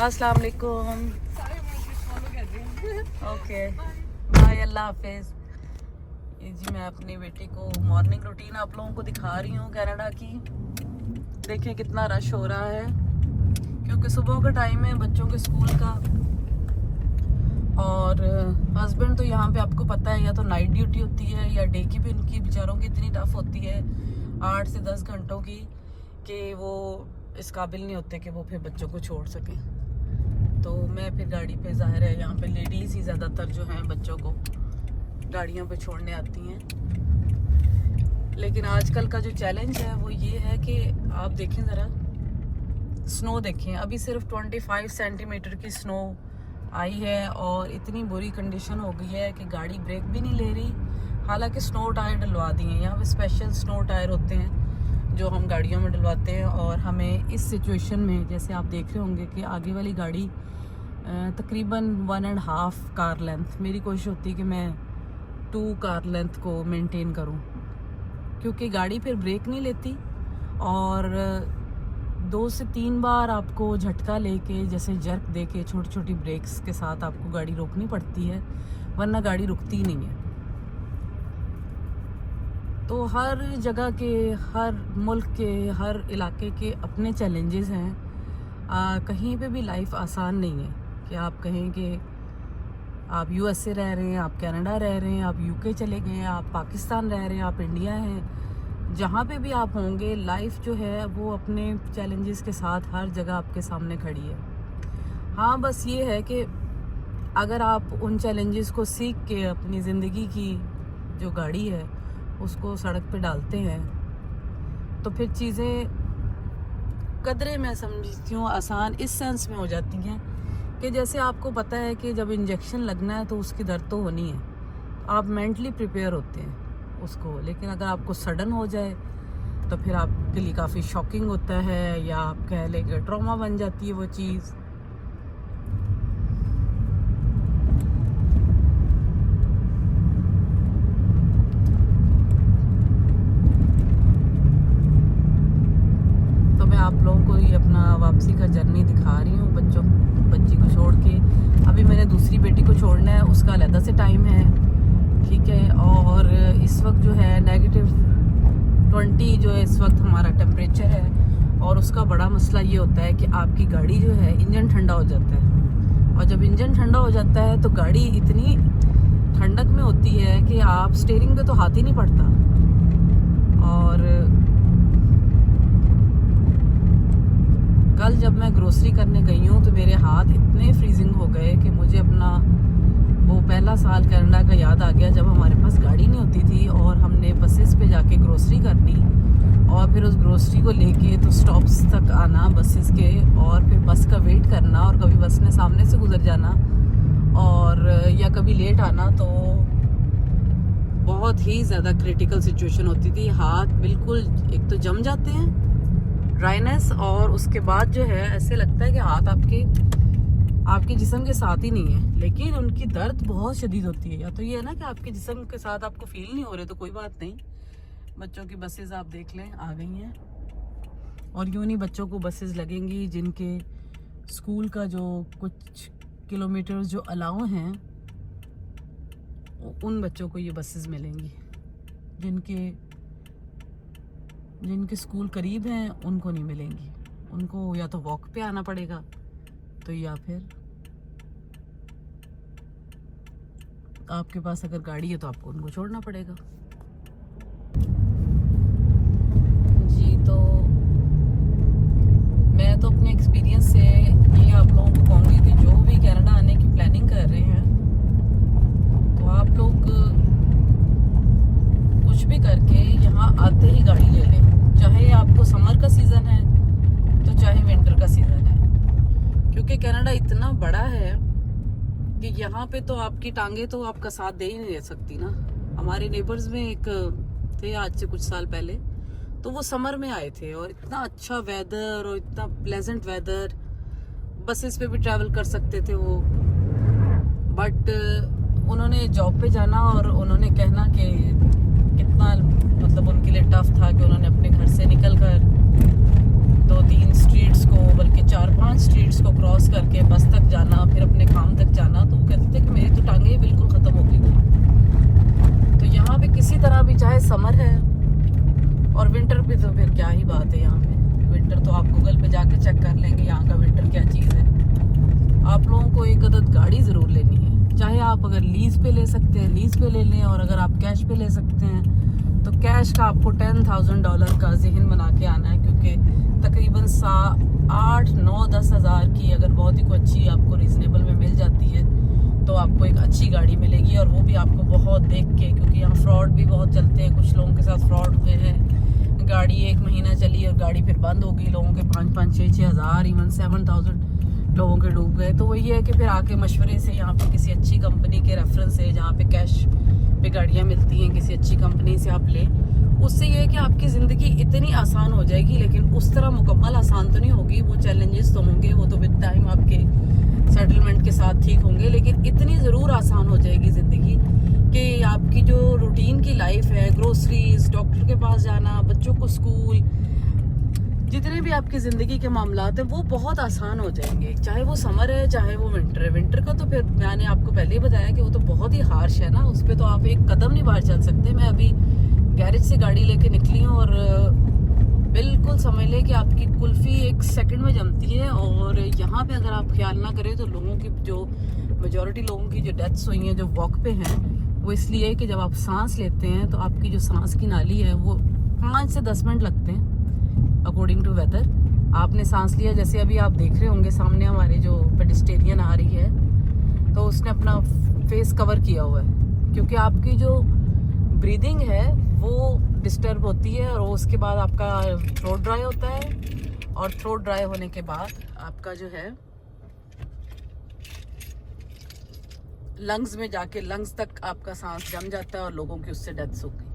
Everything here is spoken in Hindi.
अस्सलाम वालेकुम। ओके बाय, अल्लाह हाफिज। ये जी मैं अपनी बेटी को मॉर्निंग रूटीन आप लोगों को दिखा रही हूँ कनाडा की। देखिए कितना रश हो रहा है क्योंकि सुबह का टाइम है बच्चों के स्कूल का। और हस्बैंड तो यहाँ पे आपको पता है या तो नाइट ड्यूटी होती है या डे की भी उनकी बेचारों की इतनी टफ होती है 8 से 10 घंटों की कि वो इस काबिल नहीं होते कि वो फिर बच्चों को छोड़ सकें। तो मैं फिर गाड़ी पे, ज़ाहिर है यहाँ पे लेडीज़ ही ज़्यादातर जो हैं बच्चों को गाड़ियों पे छोड़ने आती हैं। लेकिन आजकल का जो चैलेंज है वो ये है कि आप देखें ज़रा, स्नो देखें। अभी सिर्फ 25 सेंटीमीटर की स्नो आई है और इतनी बुरी कंडीशन हो गई है कि गाड़ी ब्रेक भी नहीं ले रही। हालांकि स्नो टायर डलवा दिए हैं, यहाँ पे स्पेशल स्नो टायर होते हैं जो हम गाड़ियों में डलवाते हैं। और हमें इस सिचुएशन में, जैसे आप देख रहे होंगे कि आगे वाली गाड़ी तकरीबन 1.5 कार लेंथ, मेरी कोशिश होती है कि मैं 2 कार लेंथ को मेंटेन करूं क्योंकि गाड़ी फिर ब्रेक नहीं लेती और 2 से 3 बार आपको झटका लेके, जैसे जर्क दे के, छोटी छोटी ब्रेक्स के साथ आपको गाड़ी रोकनी पड़ती है, वरना गाड़ी रुकती नहीं है। तो हर जगह के, हर मुल्क के, हर इलाके के अपने चैलेंजेस हैं। कहीं पे भी लाइफ आसान नहीं है कि आप कहें कि आप यूएसए रह रहे हैं, आप कनाडा रह रहे हैं, आप यूके चले गए हैं, आप पाकिस्तान रह रहे हैं, आप इंडिया हैं, जहाँ पे भी आप होंगे लाइफ जो है वो अपने चैलेंजेस के साथ हर जगह आपके सामने खड़ी है। हाँ, बस ये है कि अगर आप उन चैलेंजेस को सीख के अपनी ज़िंदगी की जो गाड़ी है उसको सड़क पे डालते हैं तो फिर चीज़ें कदरे, मैं समझती हूँ, आसान इस सेंस में हो जाती हैं कि जैसे आपको पता है कि जब इंजेक्शन लगना है तो उसकी दर्द तो होनी है, आप मेंटली प्रिपेयर होते हैं उसको। लेकिन अगर आपको सडन हो जाए तो फिर आपके लिए काफ़ी शॉकिंग होता है या आप कह लेंगे ट्रॉमा बन जाती है वो चीज़। आप लोगों को ये अपना वापसी का जर्नी दिखा रही हूँ बच्ची को छोड़ के। अभी मैंने दूसरी बेटी को छोड़ना है, उसका अलग से टाइम है, ठीक है। और इस वक्त जो है -20 जो है इस वक्त हमारा टेम्परेचर है। और उसका बड़ा मसला ये होता है कि आपकी गाड़ी जो है इंजन ठंडा हो जाता है और जब इंजन ठंडा हो जाता है तो गाड़ी इतनी ठंडक में होती है कि आप स्टीयरिंग पे तो हाथ ही नहीं पड़ता। और कल जब मैं ग्रोसरी करने गई हूँ तो मेरे हाथ इतने फ्रीजिंग हो गए कि मुझे अपना वो पहला साल कनाडा का याद आ गया जब हमारे पास गाड़ी नहीं होती थी और हमने बसेस पे जाके ग्रोसरी करनी और फिर उस ग्रोसरी को लेके तो स्टॉप्स तक आना बसेस के और फिर बस का वेट करना और कभी बस ने सामने से गुजर जाना और या कभी लेट आना। तो बहुत ही ज़्यादा क्रिटिकल सिचुएशन होती थी। हाथ बिल्कुल एक तो जम जाते हैं, ड्राइनेस, और उसके बाद जो है ऐसे लगता है कि हाथ आपके जिस्म के साथ ही नहीं है। लेकिन उनकी दर्द बहुत शदीद होती है। या तो ये है ना कि आपके जिस्म के साथ आपको फील नहीं हो रहे तो कोई बात नहीं। बच्चों की बसेस आप देख लें आ गई हैं और यूं नहीं बच्चों को बसेस लगेंगी जिनके स्कूल का जो कुछ किलोमीटर जो अलाउ हैं उन बच्चों को ये बसेस मिलेंगी। जिनके स्कूल करीब हैं उनको नहीं मिलेंगी, उनको या तो वॉक पे आना पड़ेगा तो या फिर आपके पास अगर गाड़ी है तो आपको उनको छोड़ना पड़ेगा। जी, तो मैं तो अपने एक्सपीरियंस से ये आप लोगों को कहूँगी कि जो भी कनाडा आने की प्लानिंग कर रहे हैं तो आप लोग कुछ भी करके यहाँ आते ही गाड़ी ले लें, चाहे आपको समर का सीज़न है तो चाहे विंटर का सीज़न है। क्योंकि कनाडा इतना बड़ा है कि यहाँ पे तो आपकी टांगे तो आपका साथ दे ही नहीं दे सकती ना। हमारे नेबर्स में एक थे आज से कुछ साल पहले, तो वो समर में आए थे और इतना अच्छा वेदर और इतना प्लेजेंट वेदर, बसेस पे भी ट्रैवल कर सकते थे वो। बट उन्होंने जॉब पे जाना और उन्होंने कहना कि कितना मतलब उनके लिए टफ था कि उन्होंने अपने घर से निकल कर 2-3 स्ट्रीट्स को, बल्कि 4-5 स्ट्रीट्स को क्रॉस करके बस तक जाना, फिर अपने काम तक जाना, तो वो कहते थे कि मेरी तो टांगें बिल्कुल ख़त्म हो गई। तो यहाँ पे किसी तरह भी, चाहे समर है और विंटर पे, तो फिर क्या ही बात है। यहाँ पे विंटर तो आप गूगल पे जाके चेक कर लेंगे यहाँ का विंटर क्या चीज़ है। आप लोगों को एक अदद गाड़ी ज़रूर लेनी है, चाहे आप अगर लीज पे ले सकते हैं लीज पे ले लें, और अगर आप कैश पे ले सकते हैं तो कैश का आपको $10,000 का ज़हन बना के आना है, क्योंकि तकरीबन 8-9-10 हज़ार की अगर बहुत ही कोई अच्छी आपको रीज़नेबल में मिल जाती है तो आपको एक अच्छी गाड़ी मिलेगी, और वो भी आपको बहुत देख के, क्योंकि यहाँ फ्रॉड भी बहुत चलते हैं। कुछ लोगों के साथ फ्रॉड हुए हैं, गाड़ी 1 महीना चली और गाड़ी फिर बंद हो गई, लोगों के 5-5, 6-6 हज़ार, इवन 7,000 लोगों के डूब गए। तो वही है कि फिर आके मशवरे से यहाँ पे किसी अच्छी कंपनी के रेफरेंस है जहाँ पे कैश पे गाड़ियाँ मिलती हैं, किसी अच्छी कंपनी से आप लें। उससे ये है कि आपकी ज़िंदगी इतनी आसान हो जाएगी, लेकिन उस तरह मुकम्मल आसान तो नहीं होगी। वो चैलेंजेस तो होंगे, वो तो विद टाइम आपके सेटलमेंट के साथ ठीक होंगे, लेकिन इतनी ज़रूर आसान हो जाएगी ज़िंदगी कि आपकी जो रूटीन की लाइफ है, ग्रोसरीज, डॉक्टर के पास जाना, बच्चों को स्कूल, जितने भी आपकी ज़िंदगी के मामलात हैं वो बहुत आसान हो जाएंगे। चाहे वो समर है चाहे वो विंटर है। विंटर का तो फिर मैंने आपको पहले ही बताया कि वो तो बहुत ही हार्श है ना, उस पर तो आप एक कदम नहीं बाहर चल सकते। मैं अभी गैरेज से गाड़ी लेके निकली हूँ और बिल्कुल समझ लें कि आपकी कुल्फ़ी 1 सेकंड में जमती है। और यहाँ पे अगर आप ख्याल ना करें तो लोगों की, जो मेजॉरिटी लोगों की जो डेथ्स हुई हैं जो वॉक पे हैं, वो इसलिए कि जब आप सांस लेते हैं तो आपकी जो सांस की नाली है वो 5 से 10 मिनट लगते हैं अकॉर्डिंग टू वेदर। आपने सांस लिया, जैसे अभी आप देख रहे होंगे सामने हमारे जो पेडिस्टेरियन आ रही है, तो उसने अपना फेस कवर किया हुआ है, क्योंकि आपकी जो ब्रीदिंग है वो डिस्टर्ब होती है, और उसके बाद आपका थ्रोट ड्राई होता है, और थ्रोट ड्राई होने के बाद आपका जो है लंग्स में जाके, लंग्स तक आपका सांस जम जाता है और लोगों की उससे डेथ्स हो गई।